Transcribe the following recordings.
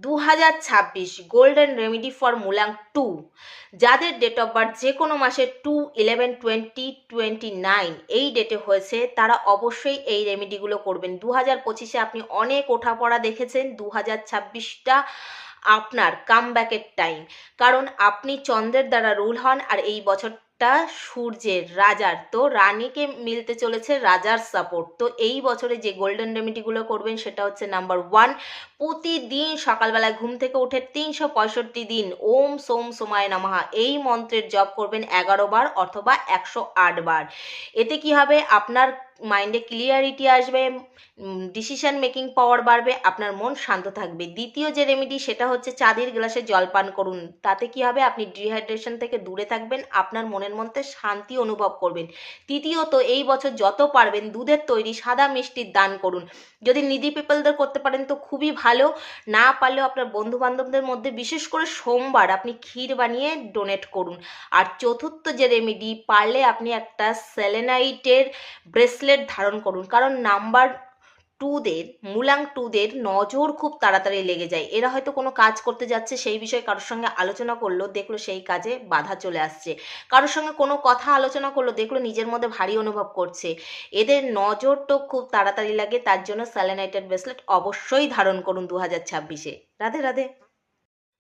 2026 golden remedy for মুলাং 2, যাদের date of birth যে কোনো মাসে 2/11/2029 এই ডেটে হয়েছে তারা অবশ্যই এই রেমেডিগুলো করবেন। 2025-এ আপনি অনেক ওঠাপড়া দেখেছেন, 2026টা আপনার কামব্যাকের টাইম, কারণ আপনি চন্দ্রের দ্বারা রুল হন আর এই বছরটা সূর্যের রাজার, তো রানীকে মিলতে চলেছে রাজার সাপোর্ট। তো এই বছরে যে গোল্ডেন রেমেডিগুলো করবেন সেটা হচ্ছে নাম্বার 1, প্রতিদিন সকালবেলায় ঘুম থেকে উঠে 365 দিন ওম সোম সোমায় নমঃ এই মন্ত্রের জপ করবেন 11 বার অথবা 108 বার। এতে কি হবে, আপনার মাইন্ডে ক্লিয়ারিটি আসবে, ডিসিশন মেকিং পাওয়ার বাড়বে, আপনার মন শান্ত থাকবে। দ্বিতীয় যে রেমেডি সেটা হচ্ছে চাঁদির গ্লাসে জল পান করুন। তাতে কি হবে, আপনি ডিহাইড্রেশন থেকে দূরে থাকবেন, আপনার মনের মধ্যে শান্তি অনুভব করবেন। তৃতীয়ত, এই বছর যত পারবেন দুধের তৈরি সাদা মিষ্টির দান করুন। যদি নিডি পিপলদের করতে পারেন তো খুবই ভালো, না পারলেও আপনার বন্ধু বান্ধবদের মধ্যে বিশেষ করে সোমবার আপনি ক্ষীর বানিয়ে ডোনেট করুন। আর চতুর্থ যে রেমেডি, পারলে আপনি একটা সেলেনাইটের ব্রেসলেট ধারণ করুন, কারণ নাম্বার 2দের মুলাং 2দের নজর খুব তাড়াতাড়ি লেগে যায়। এরা হয়তো কোনো কাজ করতে যাচ্ছে, সেই বিষয়ে কারোর সঙ্গে আলোচনা করলো, দেখলো সেই কাজে বাধা চলে আসছে, কারোর সঙ্গে কোনো কথা আলোচনা করলো, দেখলো নিজের মধ্যে ভারী অনুভব করছে। এদের নজর তো খুব তাড়াতাড়ি লাগে, তার জন্য সেলেনাইটেড ব্রেসলেট অবশ্যই ধারণ করুন 2026-এ। Radhe Radhe.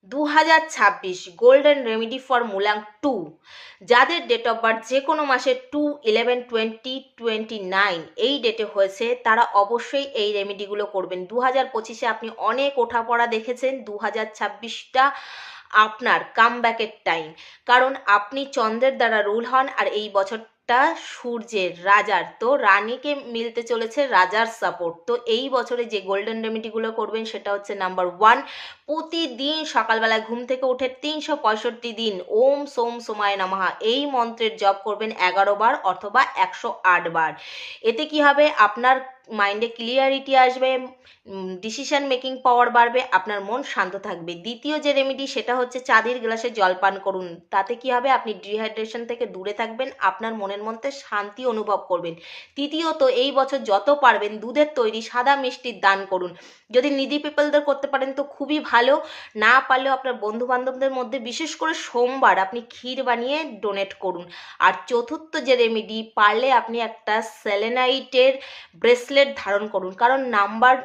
2026 golden remedy for মুলাং 2, যাদের ডেট অফ বার্থ যে কোনো মাসে 2/11/2029 এই ডেটে হয়েছে তারা অবশ্যই এই রেমেডিগুলো করবেন। 2025-এ আপনি অনেক ওঠাপড়া দেখেছেন, 2026টা আপনার কামব্যাকের টাইম, কারণ আপনি চন্দ্রের দ্বারা রুল হন আর এই বছরটা সূর্যের রাজার, তো রানীকে মিলতে চলেছে রাজার সাপোর্ট। তো এই বছরে যে গোল্ডেন রেমেডিগুলো করবেন সেটা হচ্ছে নাম্বার 1, প্রতিদিন সকালবেলায় ঘুম থেকে উঠে 365 দিন ওম সোম সোমায় নমঃ এই মন্ত্রের জপ করবেন 11 বার অথবা 108 বার। এতে কি হবে, আপনার মাইন্ডে ক্লিয়ারিটি আসবে, ডিসিশন মেকিং পাওয়ার বাড়বে, আপনার মন শান্ত থাকবে। দ্বিতীয় যে রেমেডি সেটা হচ্ছে চাঁদির গ্লাসে জল পান করুন। তাতে কি হবে, আপনি ডিহাইড্রেশন থেকে দূরে থাকবেন, আপনার মনের মধ্যে শান্তি অনুভব করবেন। তৃতীয়ত, এই বছর যত পারবেন দুধের তৈরি সাদা মিষ্টির দান করুন। যদি নিডি পিপলদের করতে পারেন তো খুবই ভালো, না পারলেও আপনার বন্ধু বান্ধবদের মধ্যে বিশেষ করে সোমবার আপনি ক্ষীর বানিয়ে ডোনেট করুন। আর চতুর্থ যে রেমেডি, পারলে আপনি একটা সেলেনাইটের ব্রেসলেট ধারণ করুন, কারণ নাম্বার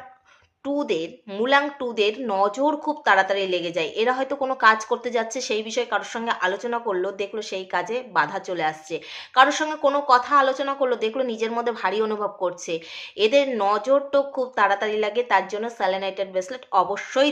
2দের মুলাং 2দের নজর খুব তাড়াতাড়ি লেগে যায়। এরা হয়তো কোনো কাজ করতে যাচ্ছে, সেই বিষয়ে কারোর সঙ্গে আলোচনা করলো, দেখলো সেই কাজে বাধা চলে আসছে, কারোর সঙ্গে কোনো কথা আলোচনা করলো, দেখলো নিজের মধ্যে ভারী অনুভব করছে। এদের নজর তো খুব তাড়াতাড়ি লাগে, তার জন্য সেলেনাইটেড ব্রেসলেট অবশ্যই